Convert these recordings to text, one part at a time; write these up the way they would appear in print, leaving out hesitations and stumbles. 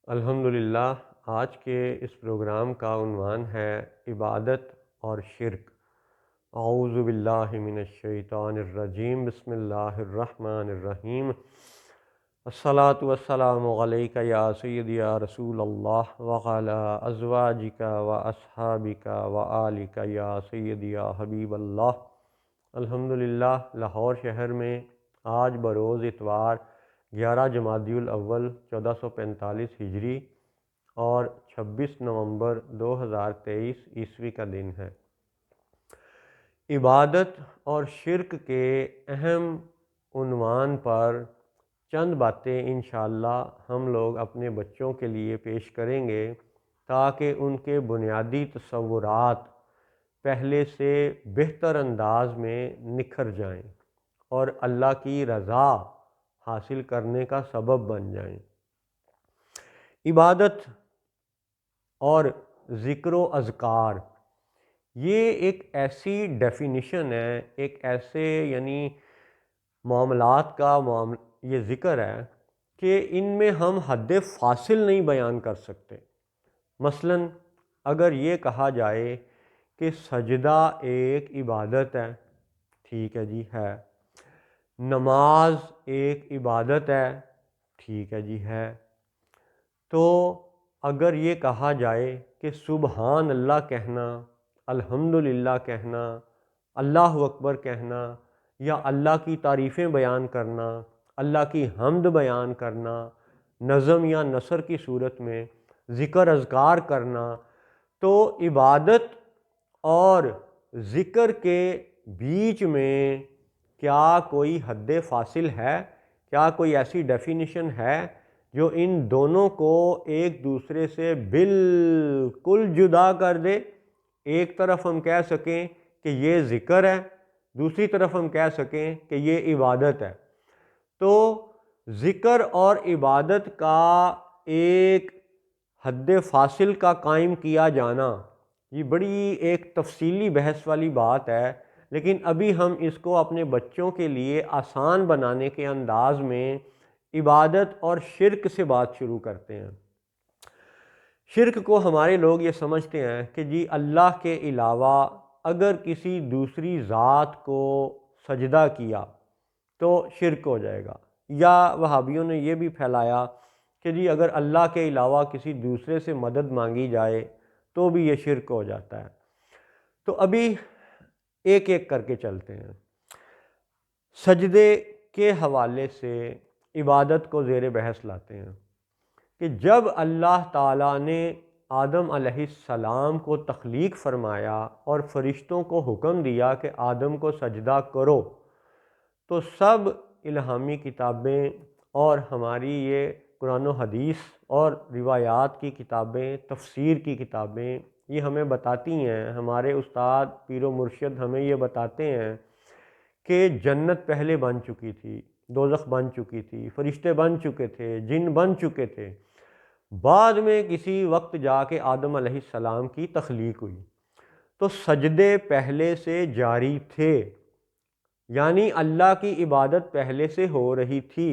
الحمدللہ، آج کے اس پروگرام کا عنوان ہے عبادت اور شرک۔ اعوذ باللہ من الشیطان الرجیم، بسم اللہ الرحمن الرحیم۔ الصلاۃ والسلام علیک یا سیدی یا رسول اللہ وعلی ازواجک و اصحابک و آلک یا سیدی یا حبیب اللہ۔ الحمدللہ، لاہور شہر میں آج بروز اتوار 11 جمادی الاول 1445 ہجری اور 26 نومبر 2023 عیسوی کا دن ہے۔ عبادت اور شرک کے اہم عنوان پر چند باتیں انشاءاللہ ہم لوگ اپنے بچوں کے لیے پیش کریں گے تاکہ ان کے بنیادی تصورات پہلے سے بہتر انداز میں نکھر جائیں اور اللہ کی رضا حاصل کرنے کا سبب بن جائیں۔ عبادت اور ذکر و اذکار یہ ایک ایسی ڈیفینیشن ہے، ایک ایسے معاملات کا یہ ذکر ہے کہ ان میں ہم حد فاصل نہیں بیان کر سکتے۔ مثلا اگر یہ کہا جائے کہ سجدہ ایک عبادت ہے، ٹھیک ہے جی ہے۔ نماز ایک عبادت ہے، ٹھیک ہے جی ہے۔ تو اگر یہ کہا جائے کہ سبحان اللہ کہنا، الحمدللہ کہنا، اللہ اکبر کہنا، یا اللہ کی تعریفیں بیان کرنا، اللہ کی حمد بیان کرنا، نظم یا نثر کی صورت میں ذکر اذکار کرنا، تو عبادت اور ذکر کے بیچ میں کیا کوئی حد فاصل ہے؟ کیا کوئی ایسی ڈیفینیشن ہے جو ان دونوں کو ایک دوسرے سے بالکل جدا کر دے؟ ایک طرف ہم کہہ سکیں کہ یہ ذکر ہے، دوسری طرف ہم کہہ سکیں کہ یہ عبادت ہے۔ تو ذکر اور عبادت کا ایک حد فاصل کا قائم کیا جانا یہ بڑی ایک تفصیلی بحث والی بات ہے، لیکن ابھی ہم اس کو اپنے بچوں کے لیے آسان بنانے کے انداز میں عبادت اور شرک سے بات شروع کرتے ہیں۔ شرک کو ہمارے لوگ یہ سمجھتے ہیں کہ جی اللہ کے علاوہ اگر کسی دوسری ذات کو سجدہ کیا تو شرک ہو جائے گا، یا وہابیوں نے یہ بھی پھیلایا کہ جی اگر اللہ کے علاوہ کسی دوسرے سے مدد مانگی جائے تو بھی یہ شرک ہو جاتا ہے۔ تو ابھی ایک ایک کر کے چلتے ہیں۔ سجدے کے حوالے سے عبادت کو زیر بحث لاتے ہیں کہ جب اللہ تعالیٰ نے آدم علیہ السلام کو تخلیق فرمایا اور فرشتوں کو حکم دیا کہ آدم کو سجدہ کرو، تو سب الہامی کتابیں اور ہماری یہ قرآن و حدیث اور روایات کی کتابیں، تفسیر کی کتابیں یہ ہمیں بتاتی ہیں، ہمارے استاد پیر و مرشد ہمیں یہ بتاتے ہیں کہ جنت پہلے بن چکی تھی، دوزخ بن چکی تھی، فرشتے بن چکے تھے، جن بن چکے تھے، بعد میں کسی وقت جا کے آدم علیہ السلام کی تخلیق ہوئی۔ تو سجدے پہلے سے جاری تھے، یعنی اللہ کی عبادت پہلے سے ہو رہی تھی،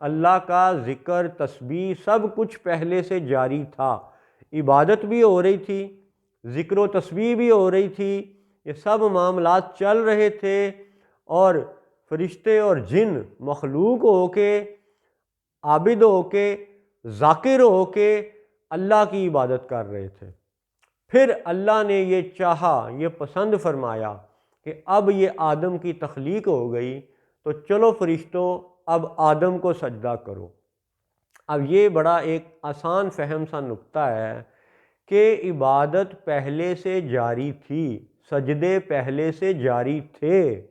اللہ کا ذکر تسبیح سب کچھ پہلے سے جاری تھا، عبادت بھی ہو رہی تھی، ذکر و تسبیح بھی ہو رہی تھی، یہ سب معاملات چل رہے تھے، اور فرشتے اور جن مخلوق ہو کے، عابد ہو کے، ذاکر ہو کے اللہ کی عبادت کر رہے تھے۔ پھر اللہ نے یہ چاہا، یہ پسند فرمایا کہ اب یہ آدم کی تخلیق ہو گئی، تو چلو فرشتوں اب آدم کو سجدہ کرو۔ اب یہ بڑا ایک آسان فہم سا نکتہ ہے کہ عبادت پہلے سے جاری تھی، سجدے پہلے سے جاری تھے،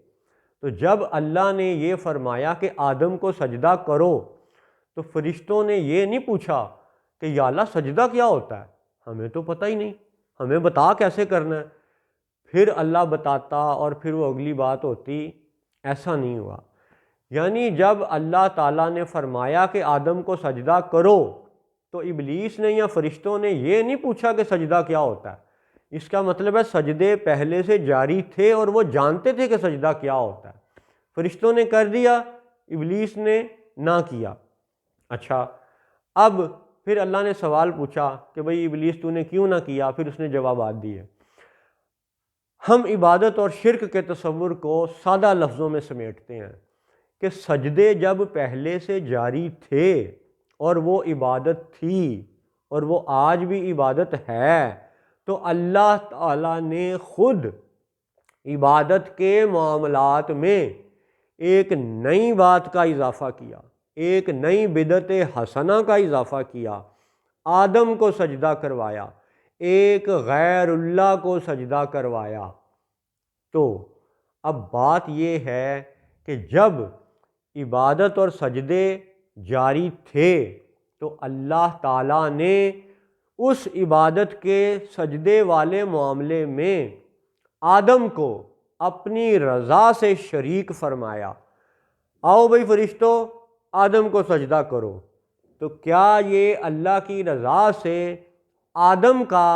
تو جب اللہ نے یہ فرمایا کہ آدم کو سجدہ کرو تو فرشتوں نے یہ نہیں پوچھا کہ یا اللہ سجدہ کیا ہوتا ہے، ہمیں تو پتہ ہی نہیں، ہمیں بتا کیسے کرنا ہے۔ پھر اللہ بتاتا اور پھر وہ اگلی بات ہوتی، ایسا نہیں ہوا۔ یعنی جب اللہ تعالیٰ نے فرمایا کہ آدم کو سجدہ کرو تو ابلیس نے یا فرشتوں نے یہ نہیں پوچھا کہ سجدہ کیا ہوتا ہے۔ اس کا مطلب ہے سجدے پہلے سے جاری تھے اور وہ جانتے تھے کہ سجدہ کیا ہوتا ہے۔ فرشتوں نے کر دیا، ابلیس نے نہ کیا۔ اچھا، اب پھر اللہ نے سوال پوچھا کہ بھئی ابلیس تو نے کیوں نہ کیا، پھر اس نے جوابات دیے۔ ہم عبادت اور شرک کے تصور کو سادہ لفظوں میں سمیٹتے ہیں کہ سجدے جب پہلے سے جاری تھے اور وہ عبادت تھی اور وہ آج بھی عبادت ہے، تو اللہ تعالیٰ نے خود عبادت کے معاملات میں ایک نئی بات کا اضافہ کیا، ایک نئی بدعت حسنہ کا اضافہ کیا، آدم کو سجدہ کروایا، ایک غیر اللہ کو سجدہ کروایا۔ تو اب بات یہ ہے کہ جب عبادت اور سجدے جاری تھے تو اللہ تعالیٰ نے اس عبادت کے سجدے والے معاملے میں آدم کو اپنی رضا سے شریک فرمایا۔ آؤ بھئی فرشتوں، آدم کو سجدہ کرو۔ تو کیا یہ اللہ کی رضا سے آدم کا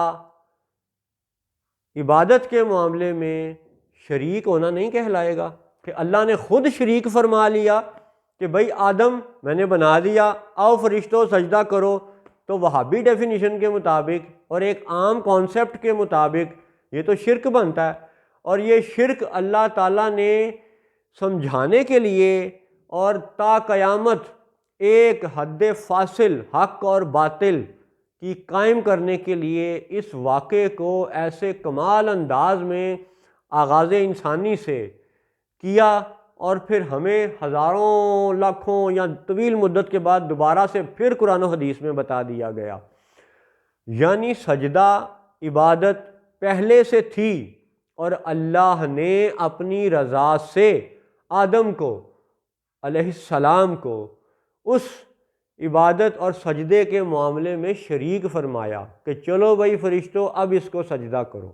عبادت کے معاملے میں شریک ہونا نہیں کہلائے گا کہ اللہ نے خود شریک فرما لیا کہ بھئی آدم میں نے بنا دیا، آؤ فرشتوں سجدہ کرو؟ تو وہابی ڈیفینیشن کے مطابق اور ایک عام کانسیپٹ کے مطابق یہ تو شرک بنتا ہے، اور یہ شرک اللہ تعالیٰ نے سمجھانے کے لیے اور تا قیامت ایک حد فاصل حق اور باطل کی قائم کرنے کے لیے اس واقعے کو ایسے کمال انداز میں آغاز انسانی سے کیا، اور پھر ہمیں ہزاروں لاکھوں یا طویل مدت کے بعد دوبارہ سے پھر قرآن و حدیث میں بتا دیا گیا۔ یعنی سجدہ عبادت پہلے سے تھی اور اللہ نے اپنی رضا سے آدم کو علیہ السلام کو اس عبادت اور سجدے کے معاملے میں شریک فرمایا کہ چلو بھائی فرشتوں اب اس کو سجدہ کرو۔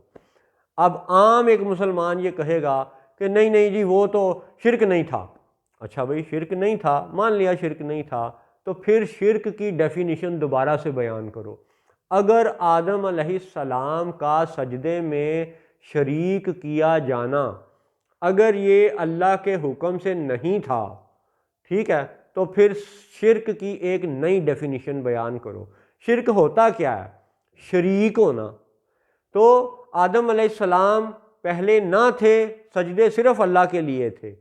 اب عام ایک مسلمان یہ کہے گا کہ نہیں نہیں جی وہ تو شرک نہیں تھا۔ اچھا بھائی شرک نہیں تھا، مان لیا شرک نہیں تھا، تو پھر شرک کی ڈیفینیشن دوبارہ سے بیان کرو۔ اگر آدم علیہ السلام کا سجدے میں شریک کیا جانا اگر یہ اللہ کے حکم سے نہیں تھا، ٹھیک ہے، تو پھر شرک کی ایک نئی ڈیفینیشن بیان کرو۔ شرک ہوتا کیا ہے؟ شریک ہونا۔ تو آدم علیہ السلام پہلے نہ تھے، سجدے صرف اللہ کے لیے تھے،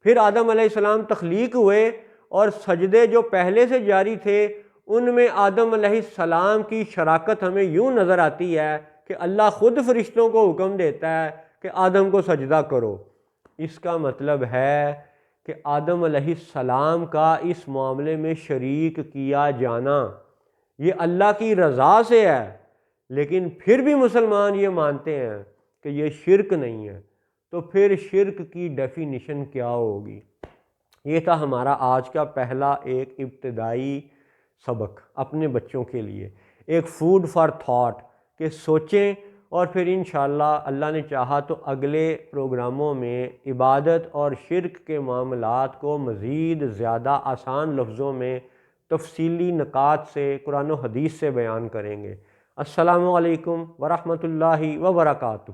پھر آدم علیہ السلام تخلیق ہوئے اور سجدے جو پہلے سے جاری تھے ان میں آدم علیہ السلام کی شراکت ہمیں یوں نظر آتی ہے کہ اللہ خود فرشتوں کو حکم دیتا ہے کہ آدم کو سجدہ کرو۔ اس کا مطلب ہے کہ آدم علیہ السلام کا اس معاملے میں شریک کیا جانا یہ اللہ کی رضا سے ہے، لیکن پھر بھی مسلمان یہ مانتے ہیں کہ یہ شرک نہیں ہے۔ تو پھر شرک کی ڈیفینیشن کیا ہوگی؟ یہ تھا ہمارا آج کا پہلا ایک ابتدائی سبق اپنے بچوں کے لیے، ایک فوڈ فار تھاٹ کہ سوچیں، اور پھر انشاءاللہ اللہ نے چاہا تو اگلے پروگراموں میں عبادت اور شرک کے معاملات کو مزید زیادہ آسان لفظوں میں تفصیلی نکات سے قرآن و حدیث سے بیان کریں گے۔ السلام علیکم ورحمۃ اللہ وبرکاتہ۔